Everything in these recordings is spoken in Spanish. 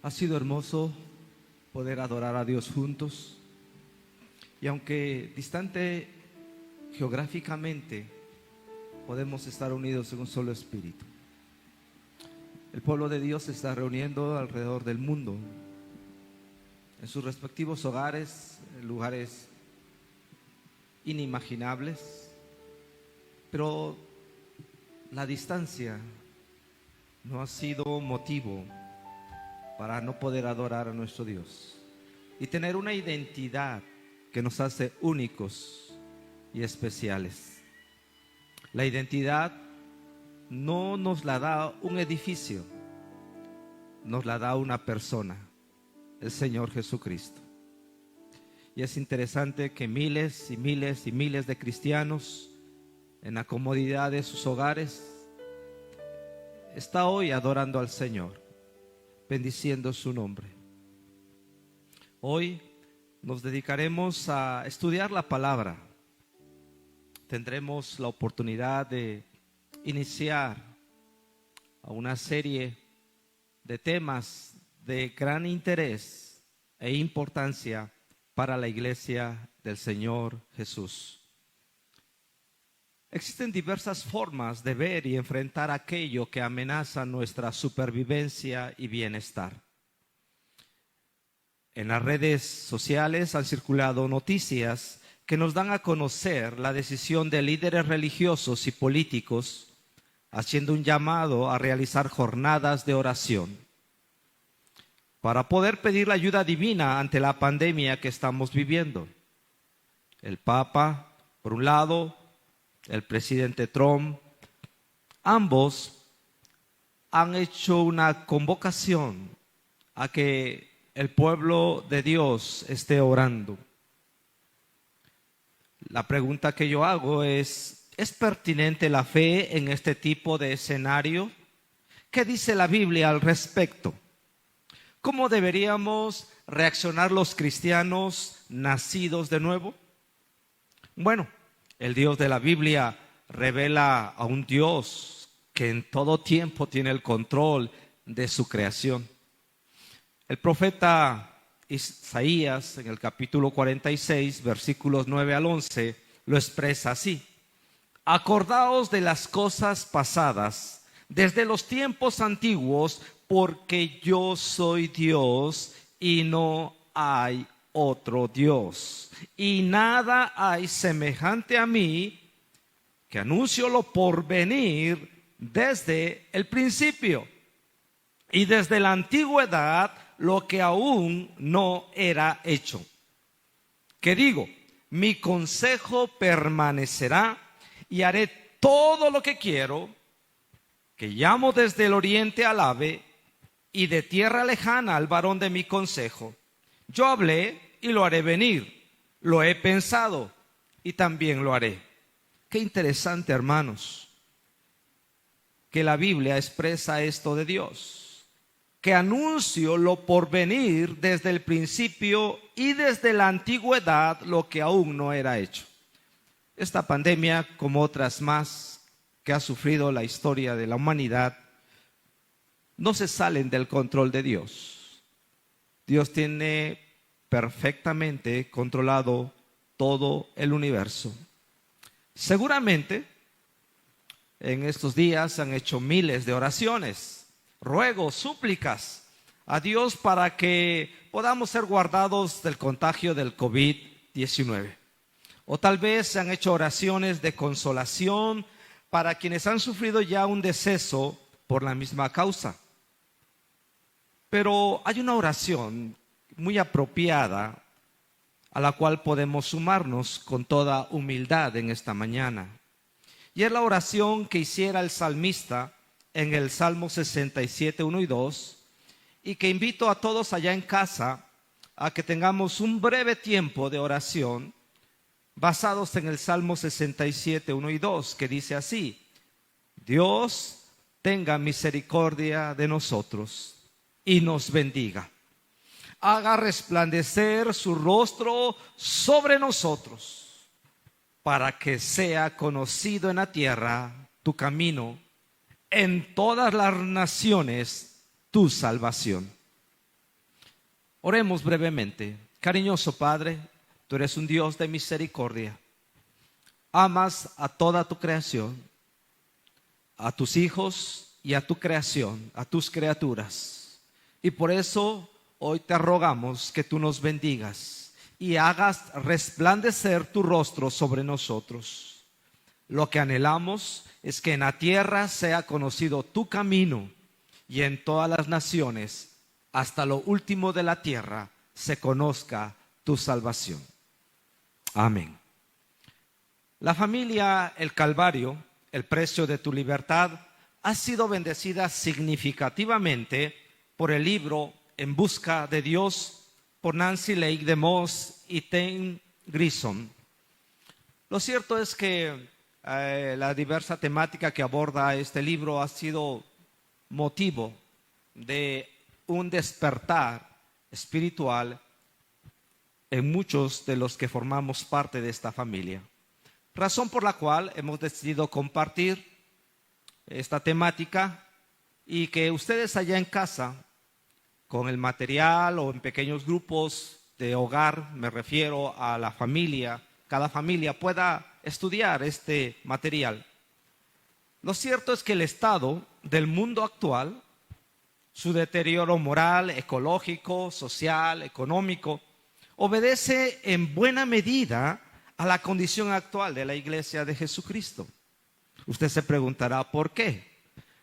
Ha sido hermoso poder adorar a Dios juntos. Y aunque distante geográficamente, podemos estar unidos en un solo espíritu. El pueblo de Dios se está reuniendo alrededor del mundo, en sus respectivos hogares, en lugares inimaginables, pero la distancia no ha sido motivo para no poder adorar a nuestro Dios y tener una identidad que nos hace únicos y especiales. La identidad no nos la da un edificio, nos la da una persona, el Señor Jesucristo. Y es interesante que miles y miles y miles de cristianos, en la comodidad de sus hogares, está hoy adorando al Señor, bendiciendo su nombre. Hoy nos dedicaremos a estudiar la palabra. Tendremos la oportunidad de iniciar a una serie de temas de gran interés e importancia para la iglesia del Señor Jesús. Existen diversas formas de ver y enfrentar aquello que amenaza nuestra supervivencia y bienestar. En las redes sociales han circulado noticias que nos dan a conocer la decisión de líderes religiosos y políticos haciendo un llamado a realizar jornadas de oración para poder pedir la ayuda divina ante la pandemia que estamos viviendo. El Papa, por un lado, el presidente Trump, ambos han hecho una convocación a que el pueblo de Dios esté orando. La pregunta que yo hago ¿es pertinente la fe en este tipo de escenario? ¿Qué dice la Biblia al respecto? ¿Cómo deberíamos reaccionar los cristianos nacidos de nuevo? Bueno, el Dios de la Biblia revela a un Dios que en todo tiempo tiene el control de su creación. El profeta Isaías, en el capítulo 46, versículos 9 al 11, lo expresa así: acordaos de las cosas pasadas, desde los tiempos antiguos, porque yo soy Dios y no hay otro Dios, y nada hay semejante a mí, que anuncio lo porvenir desde el principio, y desde la antigüedad lo que aún no era hecho. Que digo, mi consejo permanecerá y haré todo lo que quiero, que llamo desde el oriente al ave y de tierra lejana al varón de mi consejo. Yo hablé y lo haré venir, lo he pensado y también lo haré. Qué interesante, hermanos, que la Biblia expresa esto de Dios, que anuncio lo porvenir desde el principio y desde la antigüedad lo que aún no era hecho. Esta pandemia, como otras más que ha sufrido la historia de la humanidad, no se salen del control de Dios. Dios tiene perfectamente controlado todo el universo. Seguramente en estos días se han hecho miles de oraciones, ruegos, súplicas a Dios para que podamos ser guardados del contagio del COVID-19. O tal vez se han hecho oraciones de consolación para quienes han sufrido ya un deceso por la misma causa. Pero hay una oración muy apropiada a la cual podemos sumarnos con toda humildad en esta mañana. Y es la oración que hiciera el salmista en el Salmo 67, 1 y 2, y que invito a todos allá en casa a que tengamos un breve tiempo de oración basados en el Salmo 67, 1 y 2, que dice así: Dios tenga misericordia de nosotros y nos bendiga. Haga resplandecer su rostro sobre nosotros, para que sea conocido en la tierra tu camino, en todas las naciones tu salvación. Oremos brevemente. Cariñoso Padre, tú eres un Dios de misericordia. Amas a toda tu creación, a tus hijos y a tu creación, a tus criaturas. Y por eso hoy te rogamos que tú nos bendigas y hagas resplandecer tu rostro sobre nosotros. Lo que anhelamos es que en la tierra sea conocido tu camino y en todas las naciones, hasta lo último de la tierra, se conozca tu salvación. Amén. La familia El Calvario, el precio de tu libertad, ha sido bendecida significativamente por el libro En busca de Dios por Nancy Lake DeMoss y Tim Grissom. Lo cierto es que la diversa temática que aborda este libro ha sido motivo de un despertar espiritual en muchos de los que formamos parte de esta familia. Razón por la cual hemos decidido compartir esta temática y que ustedes allá en casa, con el material o en pequeños grupos de hogar, me refiero a la familia, cada familia pueda estudiar este material. Lo cierto es que el estado del mundo actual, su deterioro moral, ecológico, social, económico, obedece en buena medida a la condición actual de la Iglesia de Jesucristo. Usted se preguntará ¿por qué?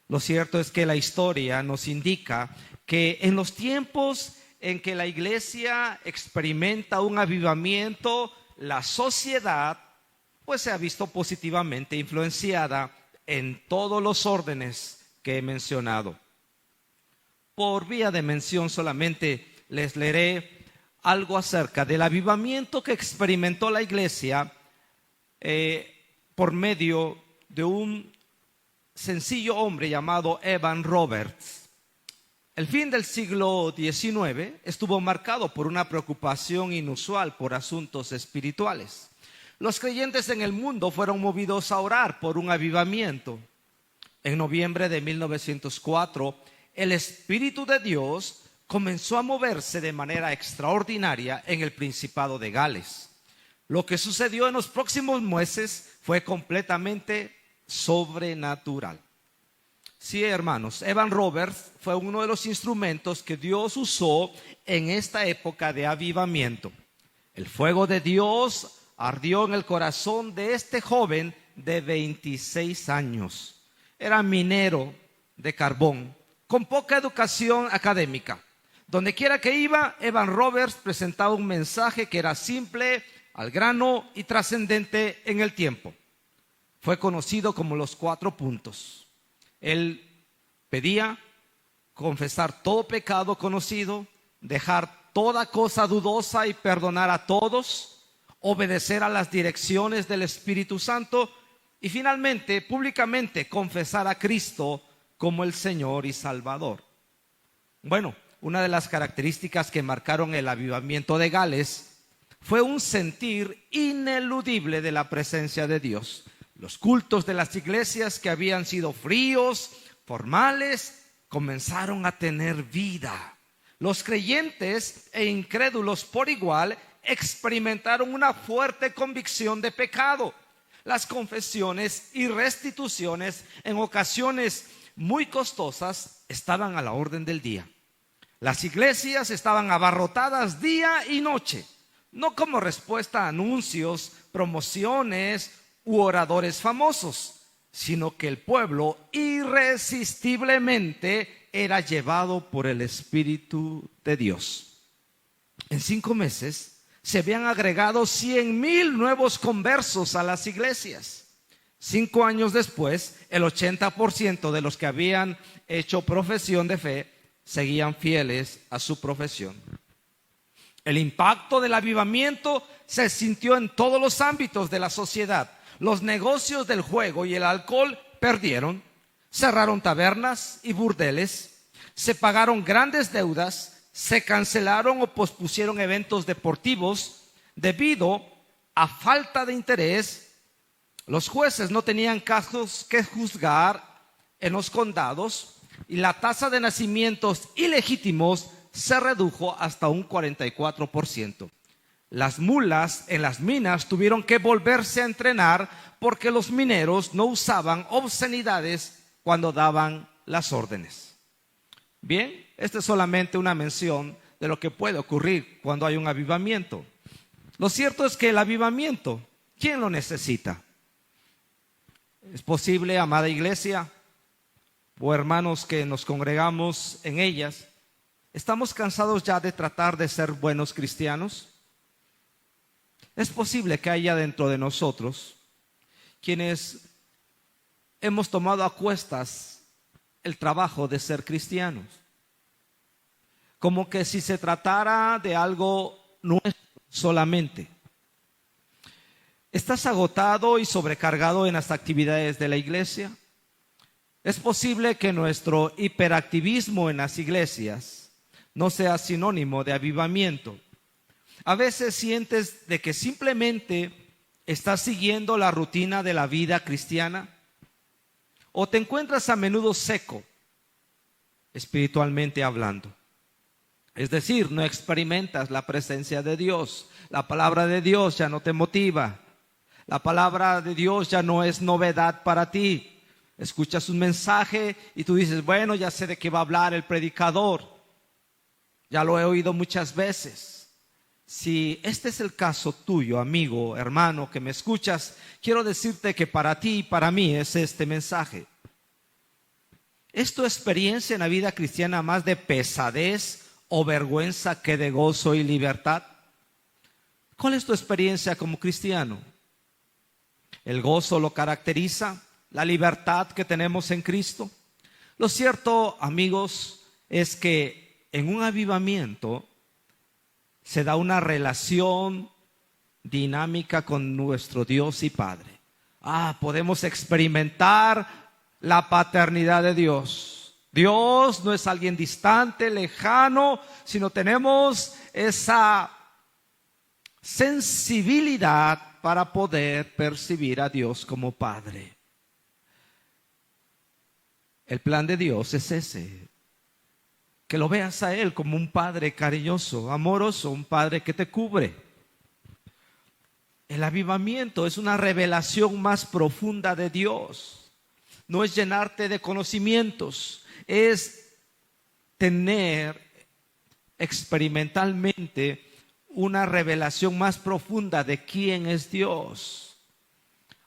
Lo cierto es que la historia nos indica que en los tiempos en que la Iglesia experimenta un avivamiento, la sociedad pues se ha visto positivamente influenciada en todos los órdenes que he mencionado. Por vía de mención solamente les leeré algo acerca del avivamiento que experimentó la Iglesia por medio de un sencillo hombre llamado Evan Roberts. El fin del siglo XIX estuvo marcado por una preocupación inusual por asuntos espirituales. Los creyentes en el mundo fueron movidos a orar por un avivamiento. En noviembre de 1904, el Espíritu de Dios comenzó a moverse de manera extraordinaria en el Principado de Gales. Lo que sucedió en los próximos meses fue completamente sobrenatural. Sí, hermanos, Evan Roberts fue uno de los instrumentos que Dios usó en esta época de avivamiento. El fuego de Dios ardió en el corazón de este joven de 26 años. Era minero de carbón, con poca educación académica. Donde quiera que iba, Evan Roberts presentaba un mensaje que era simple, al grano y trascendente en el tiempo. Fue conocido como los 4 puntos. Él pedía confesar todo pecado conocido, dejar toda cosa dudosa y perdonar a todos, obedecer a las direcciones del Espíritu Santo y finalmente, públicamente, confesar a Cristo como el Señor y Salvador. Bueno, una de las características que marcaron el avivamiento de Gales fue un sentir ineludible de la presencia de Dios. Los cultos de las iglesias que habían sido fríos, formales, comenzaron a tener vida. Los creyentes e incrédulos por igual experimentaron una fuerte convicción de pecado. Las confesiones y restituciones, en ocasiones muy costosas, estaban a la orden del día. Las iglesias estaban abarrotadas día y noche, no como respuesta a anuncios, promociones u oradores famosos, sino que el pueblo irresistiblemente era llevado por el Espíritu de Dios. En 5 meses se habían agregado 100,000 nuevos conversos a las iglesias. 5 años después, el 80% de los que habían hecho profesión de fe seguían fieles a su profesión. El impacto del avivamiento se sintió en todos los ámbitos de la sociedad. Los negocios del juego y el alcohol perdieron, cerraron tabernas y burdeles, se pagaron grandes deudas, se cancelaron o pospusieron eventos deportivos debido a falta de interés. Los jueces no tenían casos que juzgar en los condados y la tasa de nacimientos ilegítimos se redujo hasta un 44%. Las mulas en las minas tuvieron que volverse a entrenar porque los mineros no usaban obscenidades cuando daban las órdenes. Bien, esta es solamente una mención de lo que puede ocurrir cuando hay un avivamiento. Lo cierto es que el avivamiento, ¿quién lo necesita? Es posible, amada iglesia, o hermanos que nos congregamos en ellas, ¿estamos cansados ya de tratar de ser buenos cristianos? Es posible que haya dentro de nosotros quienes hemos tomado a cuestas el trabajo de ser cristianos, como que si se tratara de algo nuestro solamente. ¿Estás agotado y sobrecargado en las actividades de la iglesia? Es posible que nuestro hiperactivismo en las iglesias no sea sinónimo de avivamiento. A veces sientes de que simplemente estás siguiendo la rutina de la vida cristiana, o te encuentras a menudo seco, espiritualmente hablando. Es decir, no experimentas la presencia de Dios. La palabra de Dios ya no te motiva. La palabra de Dios ya no es novedad para ti. Escuchas un mensaje y tú dices, bueno, ya sé de qué va a hablar el predicador. Ya lo he oído muchas veces. Si este es el caso tuyo, amigo, hermano, que me escuchas, quiero decirte que para ti y para mí es este mensaje. ¿Es tu experiencia en la vida cristiana más de pesadez o vergüenza que de gozo y libertad? ¿Cuál es tu experiencia como cristiano? ¿El gozo lo caracteriza? ¿La libertad que tenemos en Cristo? Lo cierto, amigos, es que en un avivamiento se da una relación dinámica con nuestro Dios y Padre. Podemos experimentar la paternidad de Dios. Dios no es alguien distante, lejano, sino tenemos esa sensibilidad para poder percibir a Dios como Padre. El plan de Dios es ese, que lo veas a Él como un Padre cariñoso, amoroso, un Padre que te cubre. El avivamiento es una revelación más profunda de Dios. No es llenarte de conocimientos, es tener experimentalmente una revelación más profunda de quién es Dios.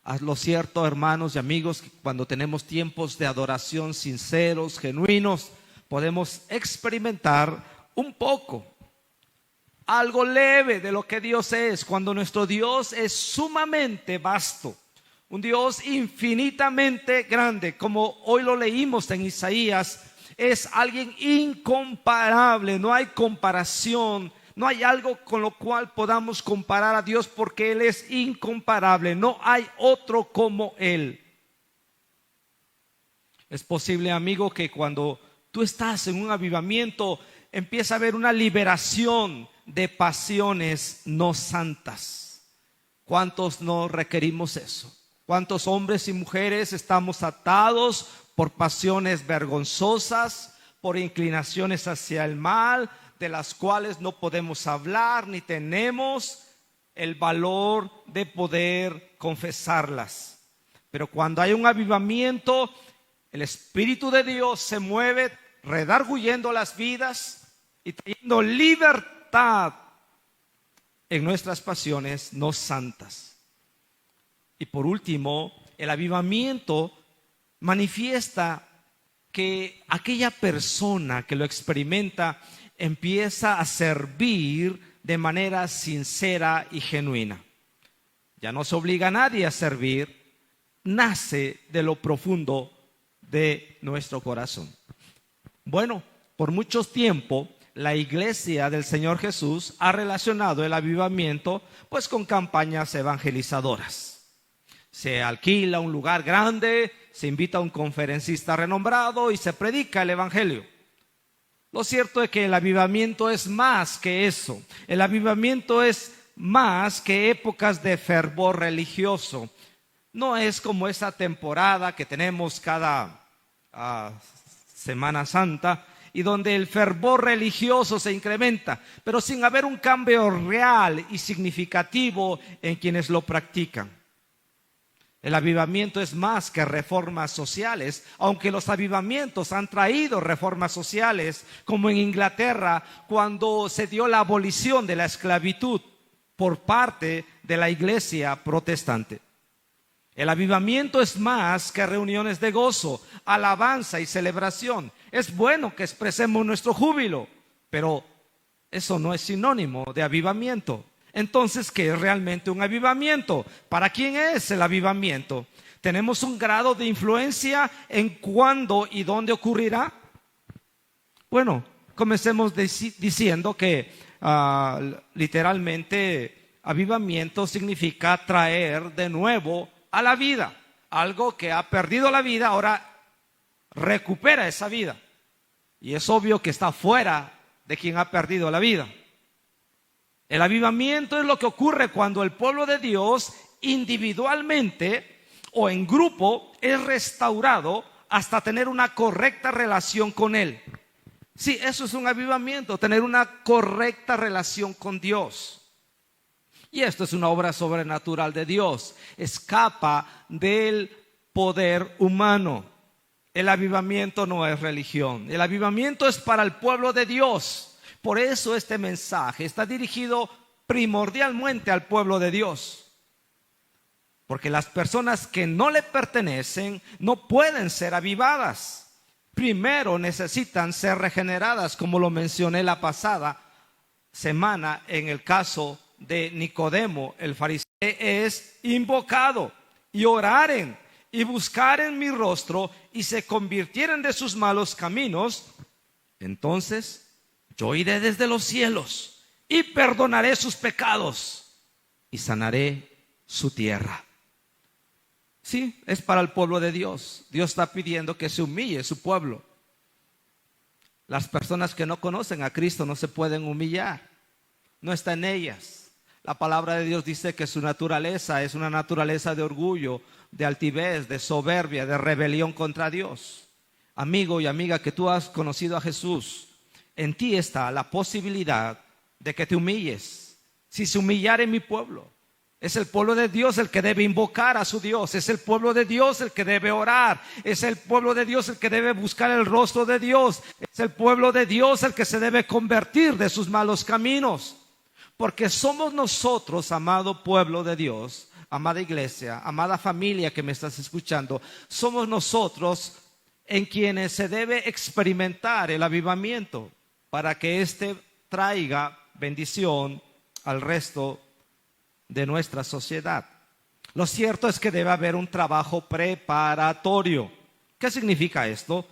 Haz lo cierto, hermanos y amigos, que cuando tenemos tiempos de adoración sinceros, genuinos, podemos experimentar un poco, algo leve de lo que Dios es, cuando nuestro Dios es sumamente vasto, un Dios infinitamente grande, como hoy lo leímos en Isaías. Es alguien incomparable, no hay comparación. No hay algo con lo cual podamos comparar a Dios, porque Él es incomparable. No hay otro como Él. Es posible, amigo, que cuando tú estás en un avivamiento empieza a haber una liberación de pasiones no santas. ¿Cuántos no requerimos eso? ¿Cuántos hombres y mujeres estamos atados por pasiones vergonzosas, por inclinaciones hacia el mal, de las cuales no podemos hablar ni tenemos el valor de poder confesarlas? Pero cuando hay un avivamiento, el Espíritu de Dios se mueve redarguyendo las vidas y trayendo libertad en nuestras pasiones no santas. Y por último, el avivamiento manifiesta que aquella persona que lo experimenta empieza a servir de manera sincera y genuina. Ya no se obliga a nadie a servir, nace de lo profundo de nuestro corazón. Bueno, por mucho tiempo la iglesia del Señor Jesús ha relacionado el avivamiento pues con campañas evangelizadoras. Se alquila un lugar grande, se invita a un conferencista renombrado y se predica el evangelio. Lo cierto es que el avivamiento es más que eso. El avivamiento es más que épocas de fervor religioso. No es como esa temporada que tenemos cada Semana Santa y donde el fervor religioso se incrementa, pero sin haber un cambio real y significativo en quienes lo practican. El avivamiento es más que reformas sociales, aunque los avivamientos han traído reformas sociales, como en Inglaterra, cuando se dio la abolición de la esclavitud por parte de la iglesia protestante. El avivamiento es más que reuniones de gozo, alabanza y celebración. Es bueno que expresemos nuestro júbilo, pero eso no es sinónimo de avivamiento. Entonces, ¿qué es realmente un avivamiento? ¿Para quién es el avivamiento? ¿Tenemos un grado de influencia en cuándo y dónde ocurrirá? Bueno, comencemos diciendo que literalmente avivamiento significa traer de nuevo a la vida. Algo que ha perdido la vida, ahora recupera esa vida. Y es obvio que está fuera de quien ha perdido la vida. El avivamiento es lo que ocurre cuando el pueblo de Dios individualmente o en grupo es restaurado hasta tener una correcta relación con Él. Sí, eso es un avivamiento, tener una correcta relación con Dios. Y esto es una obra sobrenatural de Dios, escapa del poder humano. El avivamiento no es religión, el avivamiento es para el pueblo de Dios. Por eso este mensaje está dirigido primordialmente al pueblo de Dios. Porque las personas que no le pertenecen no pueden ser avivadas. Primero necesitan ser regeneradas, como lo mencioné la pasada semana en el caso de Nicodemo, el fariseo. Es invocado y oraren y buscaren mi rostro y se convirtieren de sus malos caminos, entonces yo iré desde los cielos y perdonaré sus pecados y sanaré su tierra. Sí, es para el pueblo de Dios. Dios está pidiendo que se humille su pueblo. Las personas que no conocen a Cristo no se pueden humillar. No está en ellas. La palabra de Dios dice que su naturaleza es una naturaleza de orgullo, de altivez, de soberbia, de rebelión contra Dios. Amigo y amiga que tú has conocido a Jesús, en ti está la posibilidad de que te humilles. Si se humillare mi pueblo, es el pueblo de Dios el que debe invocar a su Dios, es el pueblo de Dios el que debe orar, es el pueblo de Dios el que debe buscar el rostro de Dios, es el pueblo de Dios el que se debe convertir de sus malos caminos. Porque somos nosotros, amado pueblo de Dios, amada iglesia, amada familia que me estás escuchando, somos nosotros en quienes se debe experimentar el avivamiento para que éste traiga bendición al resto de nuestra sociedad. Lo cierto es que debe haber un trabajo preparatorio. ¿Qué significa esto?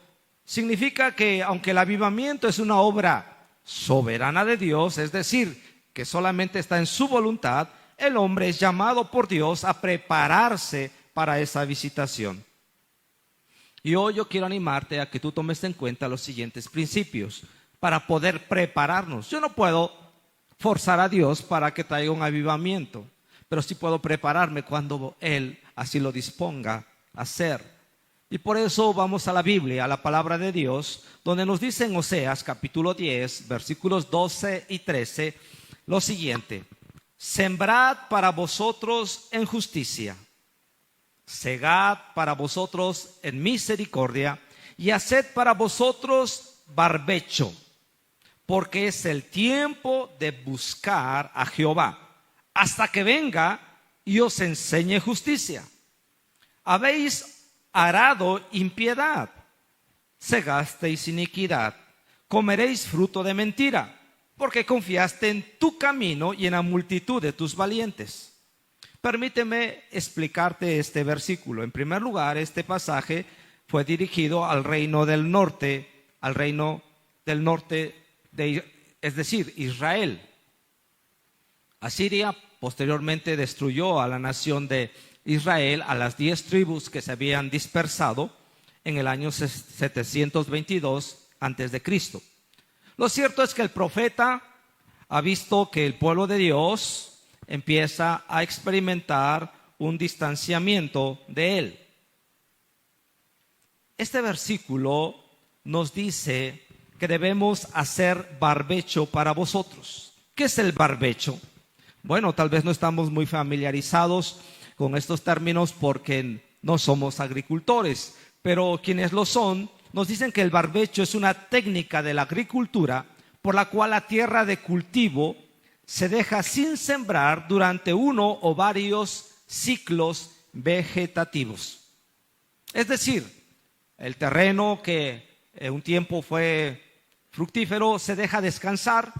Significa que aunque el avivamiento es una obra soberana de Dios, es decir, que solamente está en su voluntad, el hombre es llamado por Dios a prepararse para esa visitación. Y hoy yo quiero animarte a que tú tomes en cuenta los siguientes principios para poder prepararnos. Yo no puedo forzar a Dios para que traiga un avivamiento, pero sí puedo prepararme cuando Él así lo disponga a hacer. Y por eso vamos a la Biblia, a la palabra de Dios, donde nos dice en Oseas capítulo 10, versículos 12 y 13, lo siguiente: sembrad para vosotros en justicia, segad para vosotros en misericordia, y haced para vosotros barbecho, porque es el tiempo de buscar a Jehová, hasta que venga y os enseñe justicia. Habéis arado impiedad, segasteis iniquidad, comeréis fruto de mentira, porque confiaste en tu camino y en la multitud de tus valientes. Permíteme explicarte este versículo. En primer lugar, este pasaje fue dirigido al reino del norte, es decir, Israel. Asiria posteriormente destruyó a la nación de Israel, a las 10 tribus que se habían dispersado en el año 722 antes de Cristo. Lo cierto es que el profeta ha visto que el pueblo de Dios empieza a experimentar un distanciamiento de él. Este versículo nos dice que debemos hacer barbecho para vosotros. ¿Qué es el barbecho? Bueno, tal vez no estamos muy familiarizados con estos términos porque no somos agricultores, pero quienes lo son nos dicen que el barbecho es una técnica de la agricultura por la cual la tierra de cultivo se deja sin sembrar durante uno o varios ciclos vegetativos. Es decir, el terreno que en un tiempo fue fructífero se deja descansar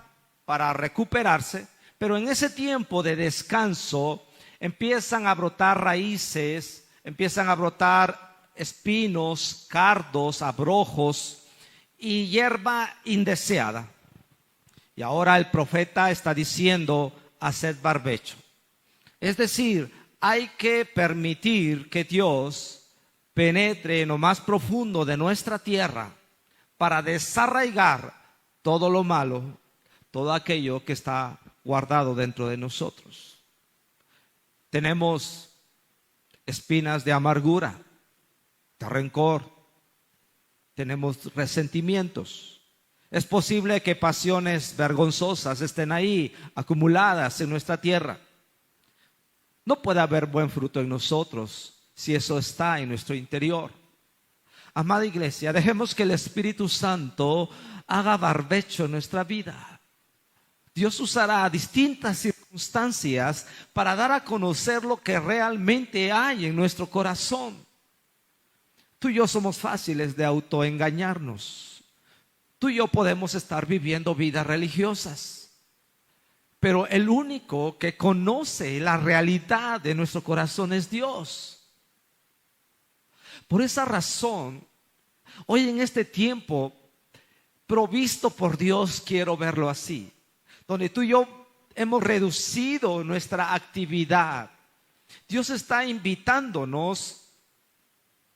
para recuperarse, pero en ese tiempo de descanso empiezan a brotar raíces, empiezan a brotar espinos, cardos, abrojos y hierba indeseada. Y ahora el profeta está diciendo: haced barbecho. Es decir, hay que permitir que Dios penetre en lo más profundo de nuestra tierra para desarraigar todo lo malo, todo aquello que está guardado dentro de nosotros. Tenemos espinas de amargura, de rencor, tenemos resentimientos. Es posible que pasiones vergonzosas estén ahí, acumuladas en nuestra tierra. No puede haber buen fruto en nosotros si eso está en nuestro interior. Amada iglesia, dejemos que el Espíritu Santo haga barbecho en nuestra vida. Dios usará distintas circunstancias para dar a conocer lo que realmente hay en nuestro corazón. Tú y yo somos fáciles de autoengañarnos. Tú y yo podemos estar viviendo vidas religiosas, pero el único que conoce la realidad de nuestro corazón es Dios. Por esa razón, hoy en este tiempo provisto por Dios, quiero verlo así, donde tú y yo hemos reducido nuestra actividad. Dios está invitándonos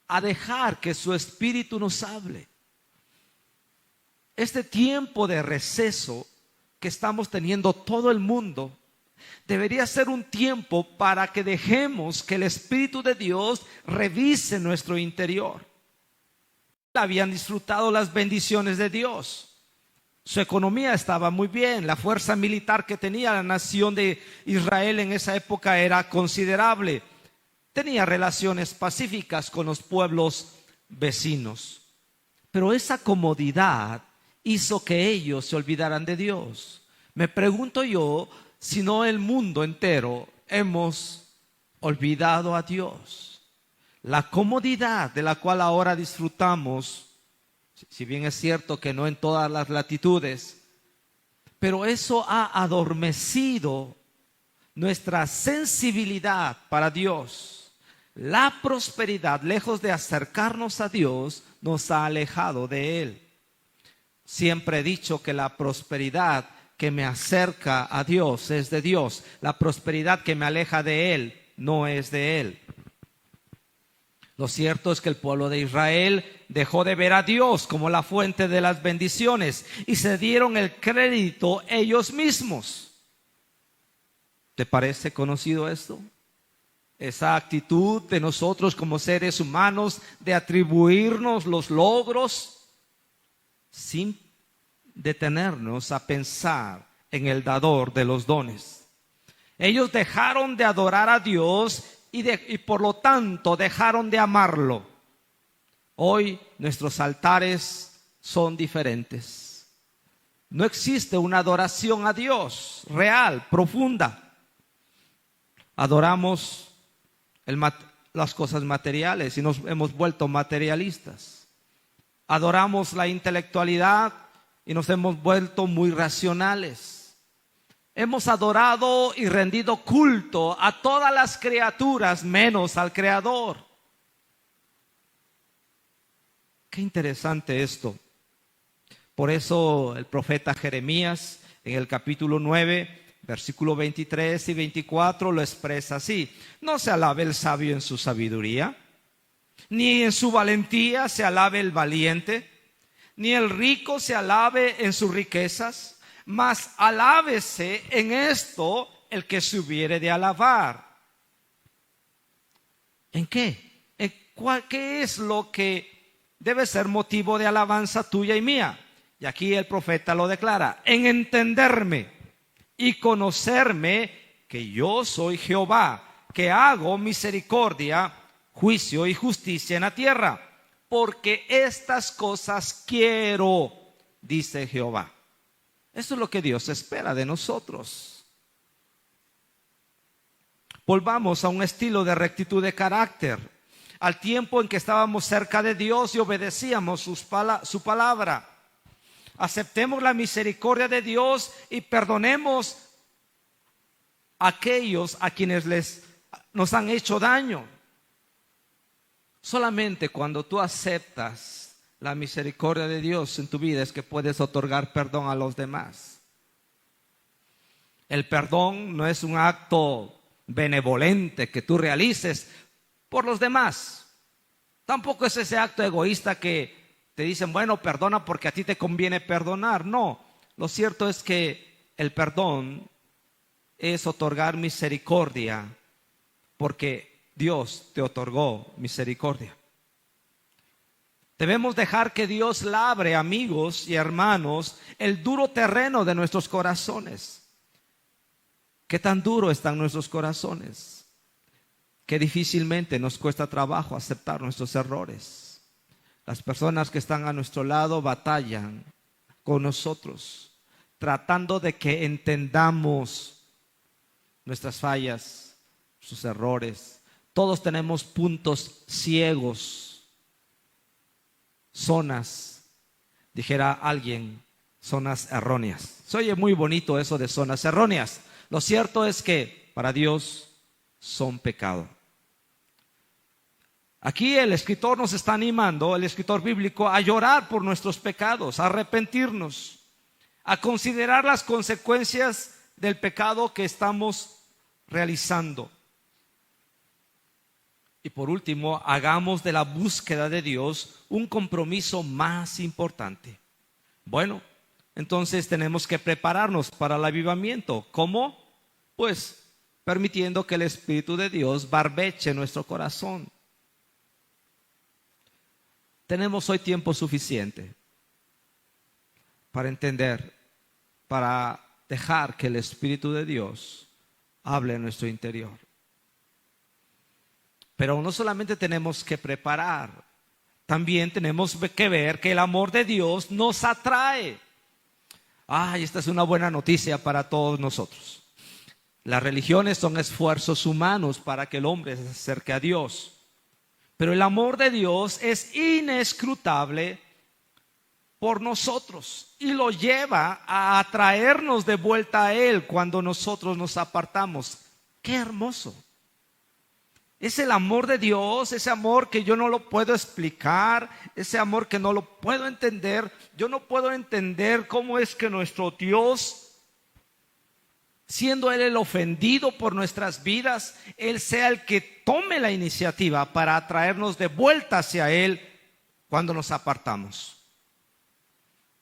a dejar que su Espíritu nos hable. Este tiempo de receso que estamos teniendo todo el mundo debería ser un tiempo para que dejemos que el Espíritu de Dios revise nuestro interior. Habían disfrutado las bendiciones de Dios. Su economía estaba muy bien. La fuerza militar que tenía la nación de Israel en esa época era considerable. Tenía relaciones pacíficas con los pueblos vecinos. Pero esa comodidad hizo que ellos se olvidaran de Dios. Me pregunto yo si no el mundo entero hemos olvidado a Dios. La comodidad de la cual ahora disfrutamos, si bien es cierto que no en todas las latitudes, pero eso ha adormecido nuestra sensibilidad para Dios. La prosperidad, lejos de acercarnos a Dios, nos ha alejado de Él. Siempre he dicho que la prosperidad que me acerca a Dios es de Dios. La prosperidad que me aleja de Él no es de Él. Lo cierto es que el pueblo de Israel dejó de ver a Dios como la fuente de las bendiciones y se dieron el crédito ellos mismos. ¿Te parece conocido esto? Esa actitud de nosotros como seres humanos de atribuirnos los logros sin detenernos a pensar en el dador de los dones. Ellos dejaron de adorar a Dios y por lo tanto dejaron de amarlo. Hoy nuestros altares son diferentes. No existe una adoración a Dios real, profunda. Adoramos las cosas materiales y nos hemos vuelto materialistas. Adoramos la intelectualidad y nos hemos vuelto muy racionales. Hemos adorado y rendido culto a todas las criaturas menos al Creador. Qué interesante esto. Por eso el profeta Jeremías en el capítulo 9, versículo 23 y 24 lo expresa así: no se alabe el sabio en su sabiduría, ni en su valentía se alabe el valiente, ni el rico se alabe en sus riquezas, mas alábese en esto el que se hubiere de alabar. ¿En qué? ¿Qué es lo que debe ser motivo de alabanza tuya y mía? Y aquí el profeta lo declara: en entenderme y conocerme que yo soy Jehová, que hago misericordia, juicio y justicia en la tierra, porque estas cosas quiero, dice Jehová. Eso es lo que Dios espera de nosotros. Volvamos a un estilo de rectitud de carácter, al tiempo en que estábamos cerca de Dios y obedecíamos su palabra. Aceptemos la misericordia de Dios y perdonemos a aquellos a quienes nos han hecho daño. Solamente cuando tú aceptas la misericordia de Dios en tu vida es que puedes otorgar perdón a los demás. El perdón no es un acto benevolente que tú realices por los demás. Tampoco es ese acto egoísta que te dicen, bueno, perdona porque a ti te conviene perdonar. No, lo cierto es que el perdón es otorgar misericordia porque Dios te otorgó misericordia. Debemos dejar que Dios labre, amigos y hermanos, el duro terreno de nuestros corazones. ¿Qué tan duro están nuestros corazones? Que difícilmente nos cuesta trabajo aceptar nuestros errores. Las personas que están a nuestro lado batallan con nosotros, tratando de que entendamos nuestras fallas, sus errores. Todos tenemos puntos ciegos, zonas, dijera alguien, zonas erróneas. Se oye muy bonito eso de zonas erróneas. Lo cierto es que para Dios son pecado. Aquí el escritor nos está animando, el escritor bíblico, a llorar por nuestros pecados, a arrepentirnos, a considerar las consecuencias del pecado que estamos realizando. Y por último, hagamos de la búsqueda de Dios un compromiso más importante. Bueno, entonces tenemos que prepararnos para el avivamiento. ¿Cómo? Pues permitiendo que el Espíritu de Dios barbeche nuestro corazón. Tenemos hoy tiempo suficiente para entender, para dejar que el Espíritu de Dios hable en nuestro interior. Pero no solamente tenemos que preparar, también tenemos que ver que el amor de Dios nos atrae. Esta es una buena noticia para todos nosotros. Las religiones son esfuerzos humanos para que el hombre se acerque a Dios. Pero el amor de Dios es inescrutable por nosotros y lo lleva a atraernos de vuelta a Él cuando nosotros nos apartamos. ¡Qué hermoso! Es el amor de Dios, ese amor que yo no lo puedo explicar, ese amor que no lo puedo entender. Yo no puedo entender cómo es que nuestro Dios, siendo Él el ofendido por nuestras vidas, Él sea el que tome la iniciativa para atraernos de vuelta hacia Él cuando nos apartamos.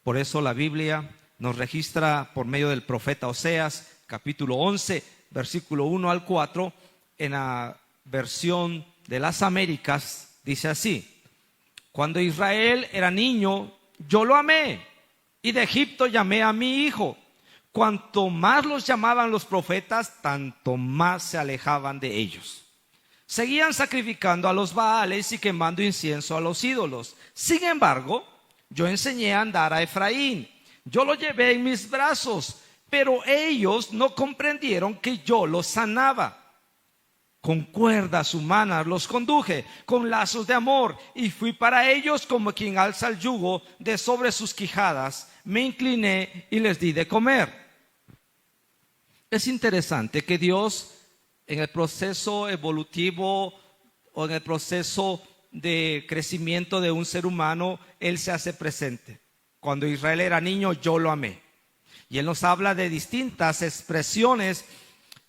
Por eso la Biblia nos registra por medio del profeta Oseas, capítulo 11, versículo 1 al 4, en la versión de las Américas, dice así: cuando Israel era niño, yo lo amé, y de Egipto llamé a mi hijo. Cuanto más los llamaban los profetas, tanto más se alejaban de ellos. Seguían sacrificando a los Baales y quemando incienso a los ídolos. Sin embargo, yo enseñé a andar a Efraín. Yo lo llevé en mis brazos, pero ellos no comprendieron que yo los sanaba. Con cuerdas humanas los conduje, con lazos de amor, y fui para ellos como quien alza el yugo de sobre sus quijadas. Me incliné y les di de comer. Es interesante que Dios, en el proceso evolutivo o en el proceso de crecimiento de un ser humano, Él se hace presente. Cuando Israel era niño, yo lo amé. Y Él nos habla de distintas expresiones.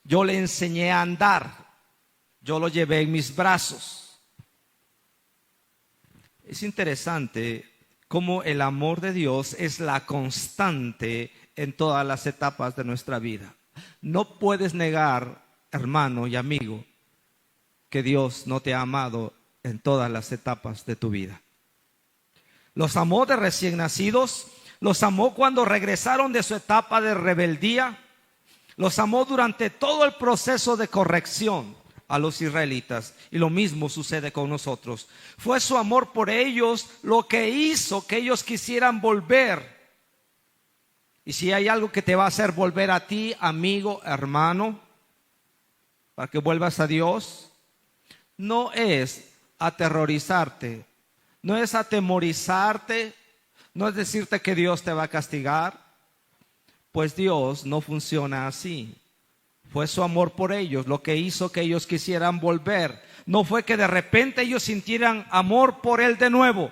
Yo le enseñé a andar. Yo lo llevé en mis brazos. Es interesante cómo el amor de Dios es la constante en todas las etapas de nuestra vida. No puedes negar, hermano y amigo, que Dios no te ha amado en todas las etapas de tu vida. Los amó de recién nacidos, Los amó cuando regresaron de su etapa de rebeldía. Los amó durante todo el proceso de corrección a los israelitas. Y lo mismo sucede con nosotros. Fue su amor por ellos lo que hizo que ellos quisieran volver. Y si hay algo que te va a hacer volver a ti, amigo, hermano, para que vuelvas a Dios, no es aterrorizarte, no es atemorizarte, no es decirte que Dios te va a castigar, pues Dios no funciona así. Fue su amor por ellos lo que hizo que ellos quisieran volver. No fue que de repente ellos sintieran amor por Él de nuevo.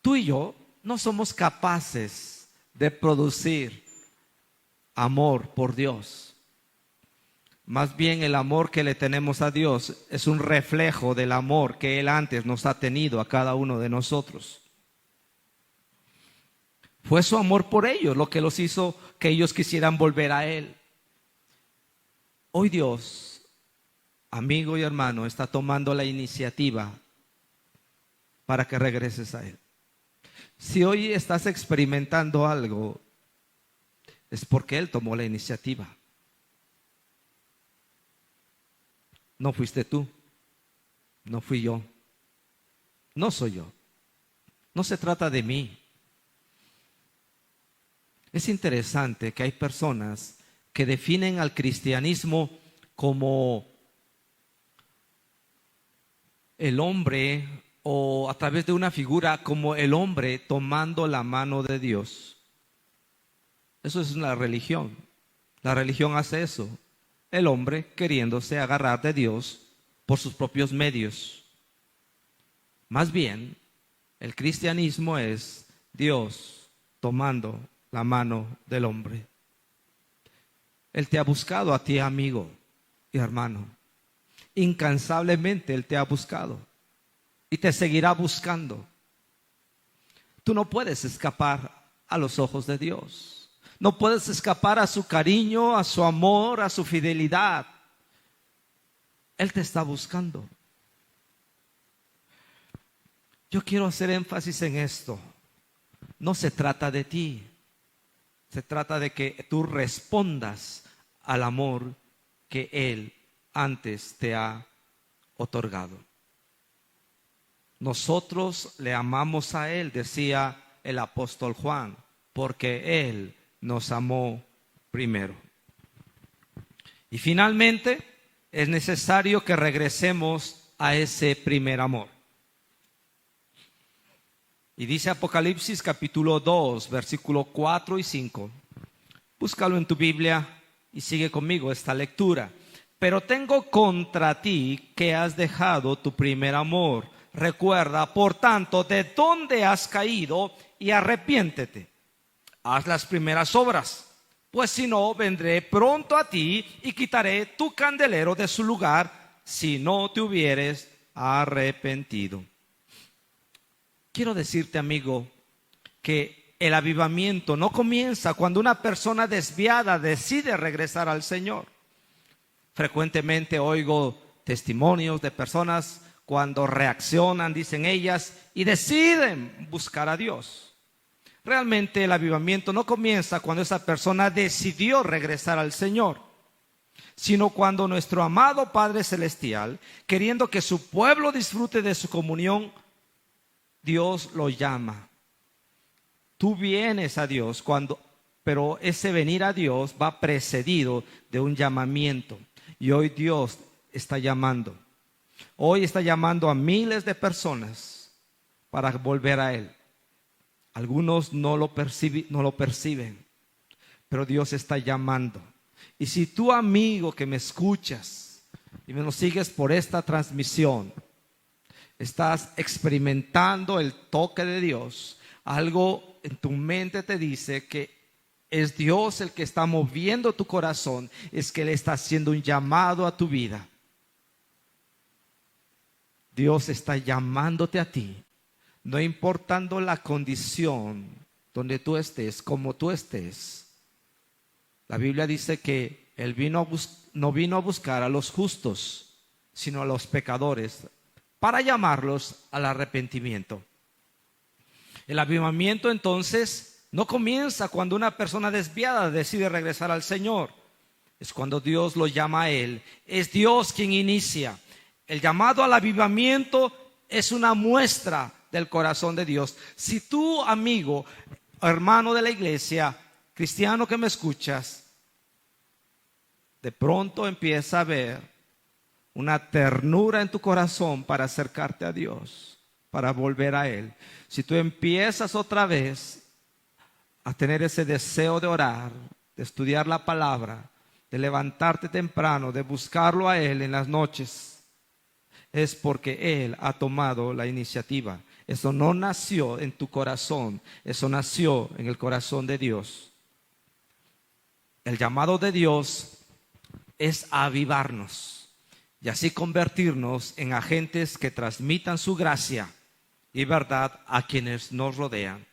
Tú y yo no somos capaces de producir amor por Dios. Más bien el amor que le tenemos a Dios es un reflejo del amor que Él antes nos ha tenido a cada uno de nosotros. Fue su amor por ellos lo que los hizo que ellos quisieran volver a Él. Hoy Dios, amigo y hermano, está tomando la iniciativa para que regreses a Él. Si hoy estás experimentando algo, es porque Él tomó la iniciativa. No fuiste tú, no fui yo, no soy yo. No se trata de mí. Es interesante que hay personas que definen al cristianismo como el hombre, o a través de una figura como el hombre tomando la mano de Dios. Eso es una religión. La religión hace eso. El hombre queriéndose agarrar de Dios por sus propios medios. Más bien, el cristianismo es Dios tomando la mano del hombre. Él te ha buscado a ti, amigo y hermano. Incansablemente Él te ha buscado y te seguirá buscando. Tú no puedes escapar a los ojos de Dios. No puedes escapar a su cariño, a su amor, a su fidelidad. Él te está buscando. Yo quiero hacer énfasis en esto. No se trata de ti. Se trata de que tú respondas al amor que Él antes te ha otorgado. Nosotros le amamos a Él, decía el apóstol Juan, porque Él nos amó primero. Y finalmente es necesario que regresemos a ese primer amor. Y dice Apocalipsis capítulo 2, versículo 4 y 5. Búscalo en tu Biblia y sigue conmigo esta lectura. Pero tengo contra ti que has dejado tu primer amor. Recuerda, por tanto, de dónde has caído y arrepiéntete. Haz las primeras obras, pues si no, vendré pronto a ti y quitaré tu candelero de su lugar si no te hubieres arrepentido. Quiero decirte, amigo, que el avivamiento no comienza cuando una persona desviada decide regresar al Señor. Frecuentemente oigo testimonios de personas cuando reaccionan, dicen ellas, y deciden buscar a Dios. Realmente el avivamiento no comienza cuando esa persona decidió regresar al Señor, sino cuando nuestro amado Padre Celestial, queriendo que su pueblo disfrute de su comunión, Dios lo llama. Tú vienes a Dios pero ese venir a Dios va precedido de un llamamiento. Y hoy Dios está llamando. Hoy está llamando a miles de personas para volver a Él. Algunos no lo perciben, pero Dios está llamando. Y si tú, amigo que me escuchas y me nos sigues por esta transmisión, estás experimentando el toque de Dios, algo en tu mente te dice que es Dios el que está moviendo tu corazón, es que Él está haciendo un llamado a tu vida. Dios está llamándote a ti, no importando la condición donde tú estés, como tú estés. La Biblia dice que Él no vino a buscar a los justos, sino a los pecadores, para llamarlos al arrepentimiento. El avivamiento entonces no comienza cuando una persona desviada decide regresar al Señor. Es cuando Dios lo llama a Él. Es Dios quien inicia. El llamado al avivamiento es una muestra del corazón de Dios. Si tú, amigo, hermano de la iglesia, cristiano que me escuchas, de pronto empieza a ver una ternura en tu corazón para acercarte a Dios, para volver a Él. Si tú empiezas otra vez a tener ese deseo de orar, de estudiar la palabra, de levantarte temprano, de buscarlo a Él en las noches, es porque Él ha tomado la iniciativa. Eso no nació en tu corazón, eso nació en el corazón de Dios. El llamado de Dios es avivarnos y así convertirnos en agentes que transmitan su gracia y verdad a quienes nos rodean.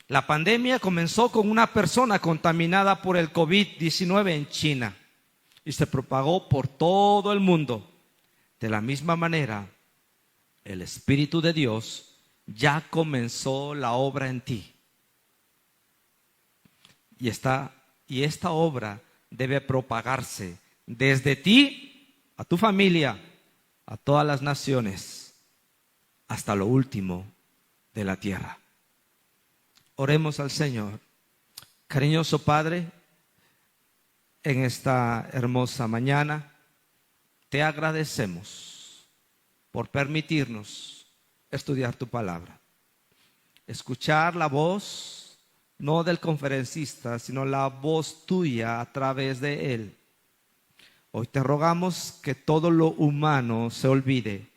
La pandemia comenzó con una persona contaminada por el COVID-19 en China y se propagó por todo el mundo. De la misma manera, el Espíritu de Dios ya comenzó la obra en ti. Y esta obra debe propagarse desde ti a tu familia, a todas las naciones, hasta lo último de la tierra. Oremos al Señor. Cariñoso Padre, en esta hermosa mañana, te agradecemos por permitirnos estudiar tu palabra. Escuchar la voz, no del conferencista, sino la voz tuya a través de él. Hoy te rogamos que todo lo humano se olvide,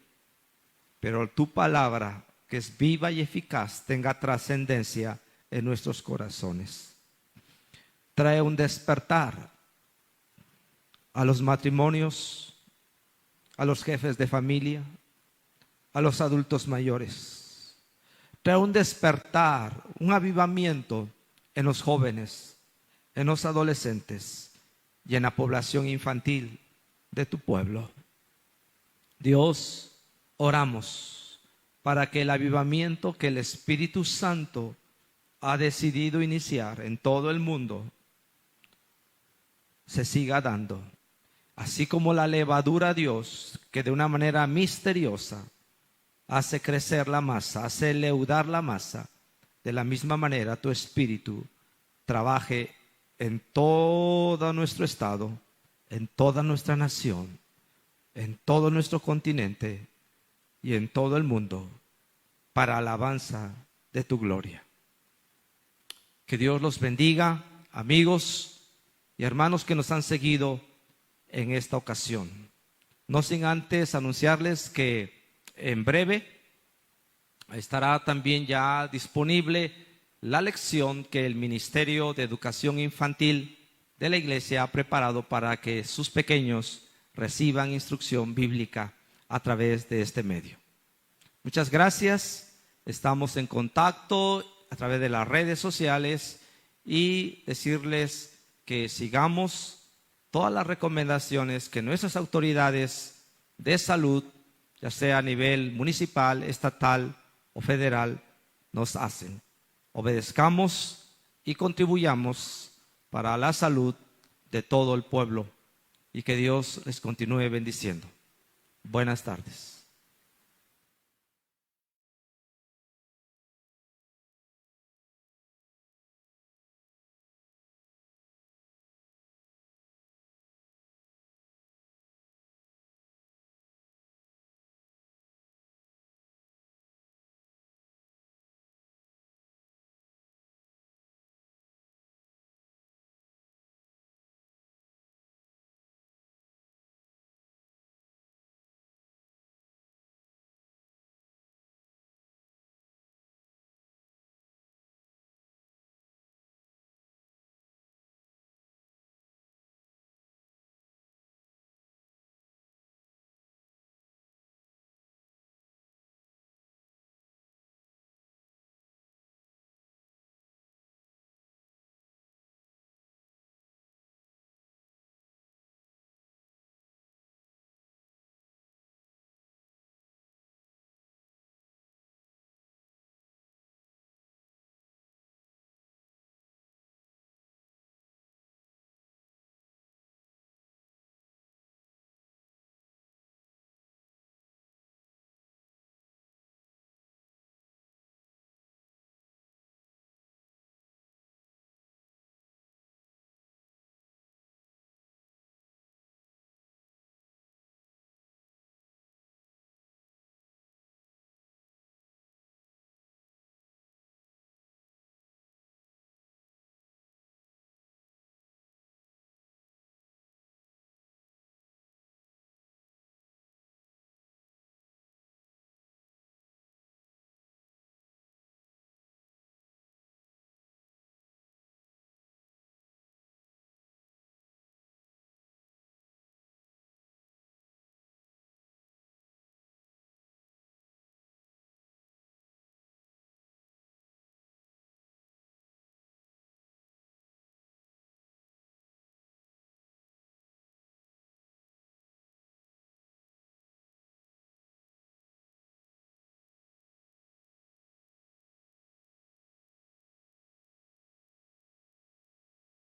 pero tu palabra, que es viva y eficaz, tenga trascendencia en nuestros corazones. Trae un despertar a los matrimonios, a los jefes de familia, a los adultos mayores. Trae un despertar, un avivamiento en los jóvenes, en los adolescentes y en la población infantil de tu pueblo. Dios, oramos para que el avivamiento que el Espíritu Santo ha decidido iniciar en todo el mundo se siga dando. Así como la levadura, Dios, que de una manera misteriosa hace crecer la masa, hace leudar la masa, de la misma manera tu Espíritu trabaje en todo nuestro estado, en toda nuestra nación, en todo nuestro continente y en todo el mundo, para alabanza de tu gloria. Que Dios los bendiga, amigos y hermanos que nos han seguido en esta ocasión. No sin antes anunciarles que en breve estará también ya disponible la lección que el Ministerio de Educación Infantil de la Iglesia ha preparado para que sus pequeños reciban instrucción bíblica a través de este medio. Muchas gracias. Estamos en contacto a través de las redes sociales y decirles que sigamos todas las recomendaciones que nuestras autoridades de salud, ya sea a nivel municipal, estatal o federal, nos hacen. Obedezcamos y contribuyamos para la salud de todo el pueblo y que Dios les continúe bendiciendo. Buenas tardes.